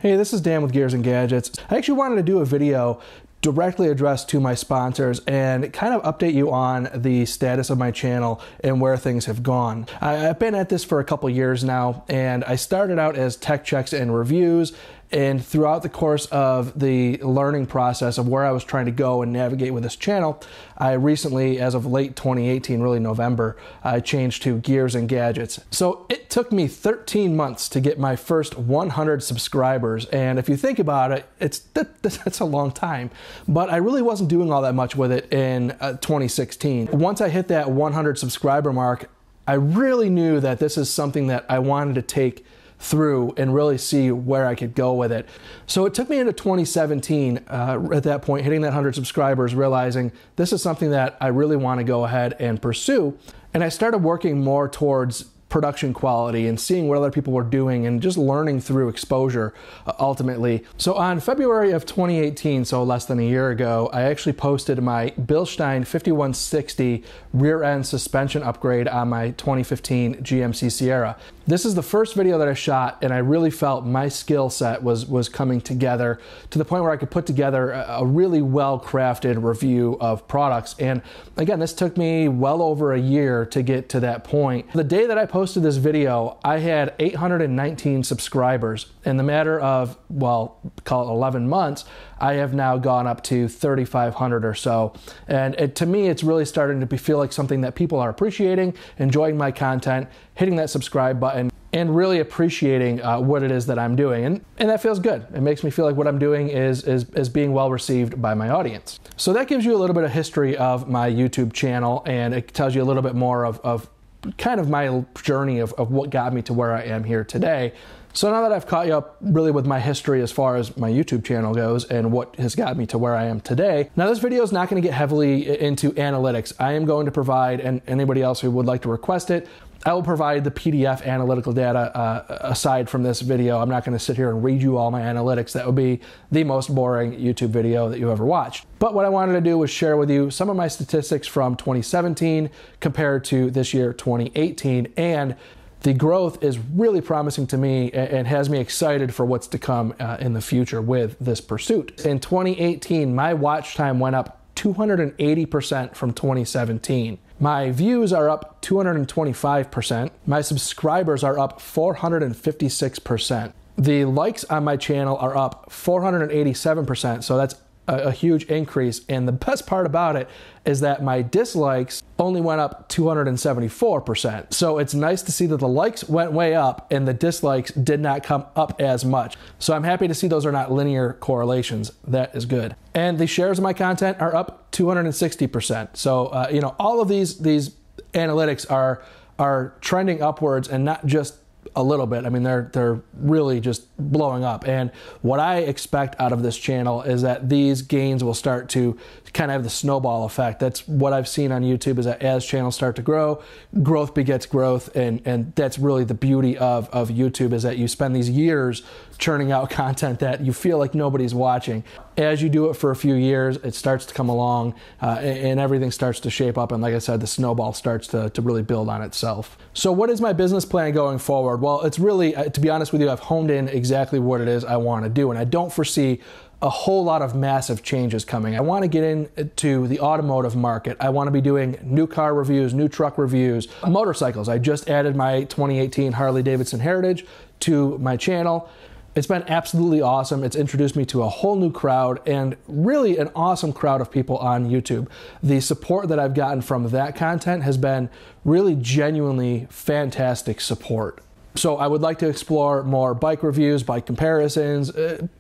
Hey, this is Dan with Gears and Gadgets. I actually wanted to do a video directly addressed to my sponsors and kind of update you on the status of my channel and where things have gone. I've been at this for a couple years now, and I started out as tech checks and reviews, and throughout the course of the learning process of where I was trying to go and navigate with this channel, I recently, as of late 2018, really November, I changed to Gears and Gadgets. So it took me 13 months to get my first 100 subscribers, and if you think about it, that's a long time. But I really wasn't doing all that much with it in 2016. Once I hit that 100 subscriber mark, I really knew that this is something that I wanted to take through and really see where I could go with it. So it took me into 2017, at that point, hitting that 100 subscribers, realizing this is something that I really want to go ahead and pursue. And I started working more towards production quality and seeing what other people were doing and just learning through exposure ultimately. So on February of 2018, so less than a year ago, I actually posted my Bilstein 5160 rear end suspension upgrade on my 2015 GMC Sierra. This is the first video that I shot, and I really felt my skill set was coming together to the point where I could put together a really well-crafted review of products. And again, this took me well over a year to get to that point. The day that I posted this video, I had 819 subscribers. In the matter of, well, call it 11 months, I have now gone up to 3,500 or so. And to me, it's really starting to feel like something that people are appreciating, enjoying my content, hitting that subscribe button, and really appreciating what it is that I'm doing. And that feels good. It makes me feel like what I'm doing is being well received by my audience. So that gives you a little bit of history of my YouTube channel, and it tells you a little bit more of kind of my journey of what got me to where I am here today. So now that I've caught you up really with my history as far as my YouTube channel goes and what has got me to where I am today, now this video is not going to get heavily into analytics. I am going to provide, and anybody else who would like to request it, I will provide the PDF analytical data aside from this video. I'm not going to sit here and read you all my analytics. That would be the most boring YouTube video that you ever watched. But what I wanted to do was share with you some of my statistics from 2017 compared to this year, 2018, and the growth is really promising to me and has me excited for what's to come in the future with this pursuit. In 2018, my watch time went up 280% from 2017. My views are up 225%. My subscribers are up 456%. The likes on my channel are up 487%, so that's a huge increase. And the best part about it is that my dislikes only went up 274%. So it's nice to see that the likes went way up and the dislikes did not come up as much. So I'm happy to see those are not linear correlations. That is good. And the shares of my content are up 260%. So you know, all of these analytics are trending upwards, and not just a little bit. I mean, they're really just blowing up. And what I expect out of this channel is that these gains will start to kind of have the snowball effect. That's what I've seen on YouTube, is that as channels start to grow, growth begets growth. And that's really the beauty of YouTube, is that you spend these years churning out content that you feel like nobody's watching. As you do it for a few years, it starts to come along and everything starts to shape up. And like I said, the snowball starts to really build on itself. So what is my business plan going forward? Well, it's really, to be honest with you, I've honed in exactly what it is I want to do. And I don't foresee a whole lot of massive changes coming. I want to get into the automotive market. I want to be doing new car reviews, new truck reviews, motorcycles. I just added my 2018 Harley-Davidson Heritage to my channel. It's been absolutely awesome. It's introduced me to a whole new crowd, and really an awesome crowd of people on YouTube. The support that I've gotten from that content has been really genuinely fantastic support. So I would like to explore more bike reviews, bike comparisons,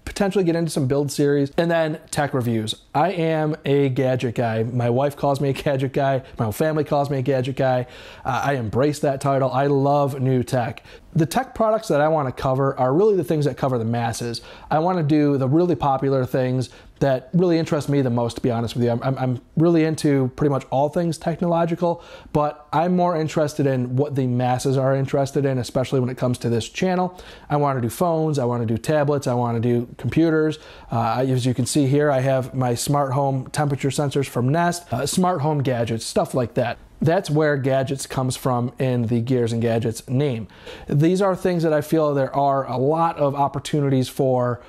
potentially get into some build series, and then tech reviews. I am a gadget guy. My wife calls me a gadget guy. My whole family calls me a gadget guy. I embrace that title. I love new tech. The tech products that I want to cover are really the things that cover the masses. I want to do the really popular things that really interest me the most, to be honest with you. I'm really into pretty much all things technological, but I'm more interested in what the masses are interested in, especially when it comes to this channel. I want to do phones, I want to do tablets, I want to do computers. As you can see here, I have my smart home temperature sensors from Nest, smart home gadgets, stuff like that. That's where gadgets comes from in the Gears and Gadgets name. These are things that I feel there are a lot of opportunities for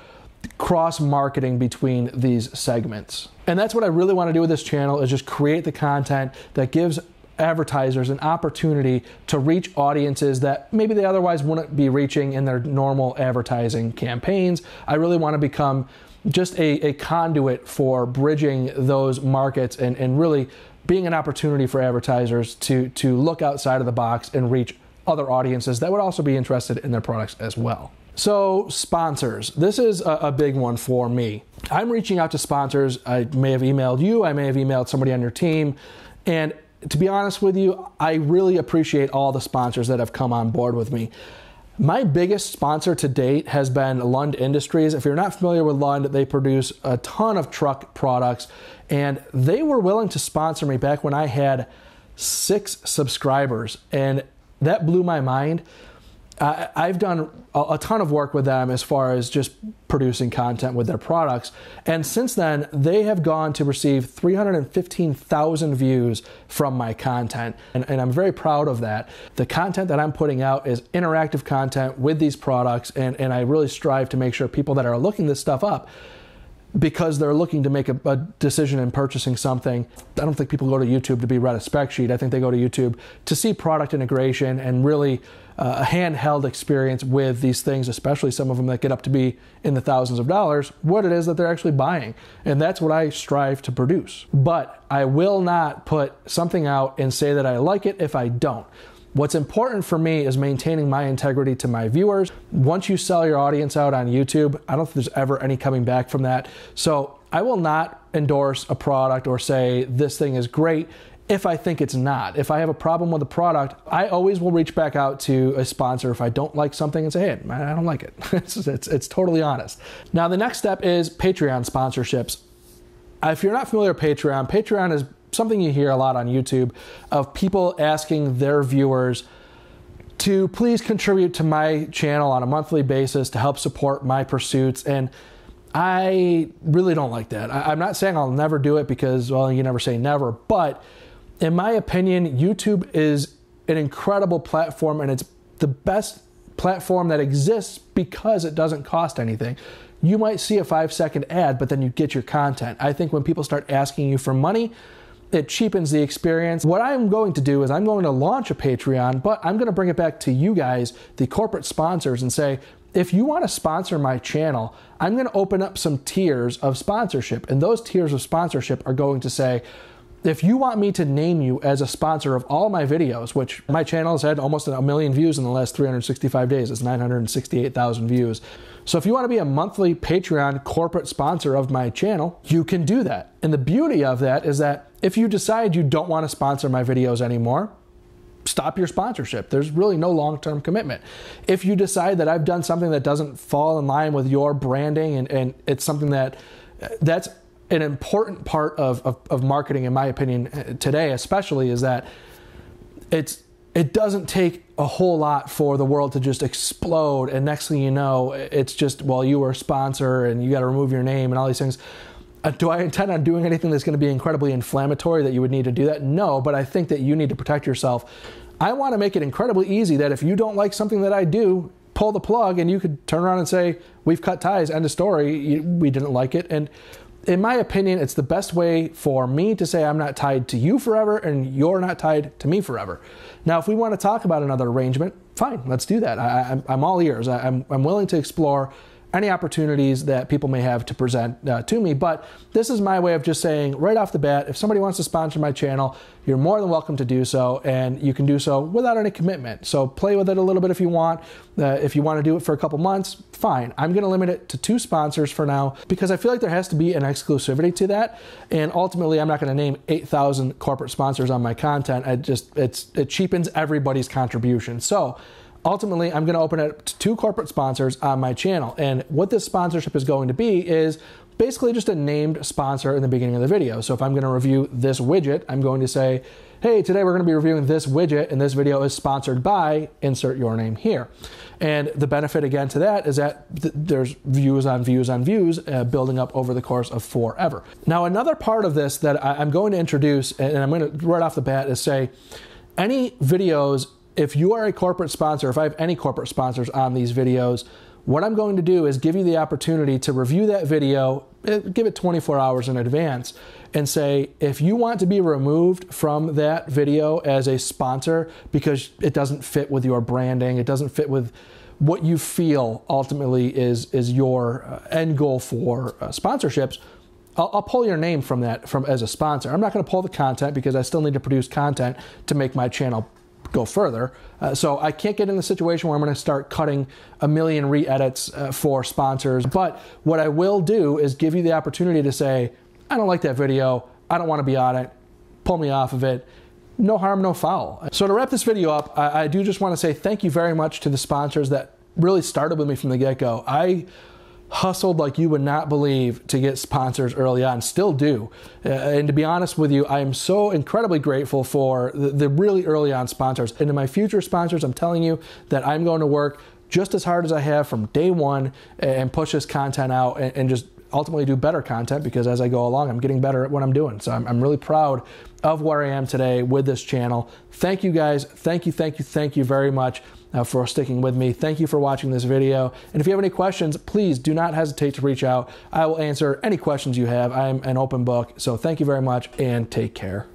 cross-marketing between these segments. And that's what I really want to do with this channel, is just create the content that gives advertisers an opportunity to reach audiences that maybe they otherwise wouldn't be reaching in their normal advertising campaigns. I really want to become just a conduit for bridging those markets and really being an opportunity for advertisers to look outside of the box and reach other audiences that would also be interested in their products as well. So sponsors, this is a big one for me. I'm reaching out to sponsors. I may have emailed you, I may have emailed somebody on your team, and to be honest with you, I really appreciate all the sponsors that have come on board with me. My biggest sponsor to date has been Lund Industries. If you're not familiar with Lund, they produce a ton of truck products, and they were willing to sponsor me back when I had 6 subscribers, and that blew my mind. I've done a ton of work with them as far as just producing content with their products, and since then they have gone to receive 315,000 views from my content, and I'm very proud of that. The content that I'm putting out is interactive content with these products, and I really strive to make sure people that are looking this stuff up, because they're looking to make a decision in purchasing something. I don't think people go to YouTube to be read a spec sheet. I think they go to YouTube to see product integration and really a handheld experience with these things, especially some of them that get up to be in the thousands of dollars, what it is that they're actually buying. And that's what I strive to produce. But I will not put something out and say that I like it if I don't. What's important for me is maintaining my integrity to my viewers. Once you sell your audience out on YouTube, I don't think there's ever any coming back from that. So I will not endorse a product or say this thing is great if I think it's not. If I have a problem with a product, I always will reach back out to a sponsor if I don't like something and say, hey, I don't like it. It's totally honest. Now, the next step is Patreon sponsorships. If you're not familiar with Patreon, Patreon is something you hear a lot on YouTube of people asking their viewers to please contribute to my channel on a monthly basis to help support my pursuits. And I really don't like that. I'm not saying I'll never do it because, well, you never say never, but in my opinion, YouTube is an incredible platform, and it's the best platform that exists because it doesn't cost anything. You might see a 5-second ad, but then you get your content. I think when people start asking you for money, it cheapens the experience. What I'm going to do is I'm going to launch a Patreon, but I'm going to bring it back to you guys, the corporate sponsors, and say, if you want to sponsor my channel, I'm going to open up some tiers of sponsorship. And those tiers of sponsorship are going to say, if you want me to name you as a sponsor of all my videos, which my channel has had almost 1 million views in the last 365 days, it's 968,000 views. So if you want to be a monthly Patreon corporate sponsor of my channel, you can do that. And the beauty of that is that if you decide you don't want to sponsor my videos anymore, stop your sponsorship. There's really no long-term commitment. If you decide that I've done something that doesn't fall in line with your branding and it's something that's an important part of marketing, in my opinion, today especially, is that it doesn't take a whole lot for the world to just explode, and next thing you know, it's just, well, you were a sponsor and you got to remove your name and all these things. Do I intend on doing anything that's going to be incredibly inflammatory that you would need to do that? No, but I think that you need to protect yourself. I want to make it incredibly easy that if you don't like something that I do, pull the plug and you could turn around and say, we've cut ties, end of story, we didn't like it. And in my opinion, it's the best way for me to say I'm not tied to you forever and you're not tied to me forever. Now, if we want to talk about another arrangement, fine, let's do that. I'm all ears. I'm willing to explore any opportunities that people may have to present to me, but this is my way of just saying right off the bat, if somebody wants to sponsor my channel, you're more than welcome to do so, and you can do so without any commitment. So play with it a little bit if you want. If you want to do it for a couple months, fine. I'm going to limit it to 2 sponsors for now because I feel like there has to be an exclusivity to that, and ultimately I'm not going to name 8,000 corporate sponsors on my content. It cheapens everybody's contribution. So ultimately, I'm going to open it up to 2 corporate sponsors on my channel. And what this sponsorship is going to be is basically just a named sponsor in the beginning of the video. So if I'm going to review this widget, I'm going to say, hey, today we're going to be reviewing this widget and this video is sponsored by, insert your name here. And the benefit again to that is that there's views on views on views building up over the course of forever. Now, another part of this that I'm going to introduce, and I'm going to right off the bat, is say any videos, if you are a corporate sponsor, if I have any corporate sponsors on these videos, what I'm going to do is give you the opportunity to review that video, give it 24 hours in advance, and say, if you want to be removed from that video as a sponsor because it doesn't fit with your branding, it doesn't fit with what you feel ultimately is your end goal for sponsorships, I'll pull your name from that as a sponsor. I'm not going to pull the content because I still need to produce content to make my channel go further. So I can't get in the situation where I'm going to start cutting a million re-edits for sponsors. But what I will do is give you the opportunity to say, I don't like that video, I don't want to be on it, pull me off of it. No harm, no foul. So to wrap this video up, I do just want to say thank you very much to the sponsors that really started with me from the get-go. I hustled like you would not believe to get sponsors early on, still do. And to be honest with you, I am so incredibly grateful for the really early on sponsors. And to my future sponsors, I'm telling you that I'm going to work just as hard as I have from day one and push this content out and just ultimately do better content, because as I go along, I'm getting better at what I'm doing. So I'm really proud of where I am today with this channel. Thank you guys. Thank you very much for sticking with me. Thank you for watching this video. And if you have any questions, please do not hesitate to reach out. I will answer any questions you have. I'm an open book. So thank you very much and take care.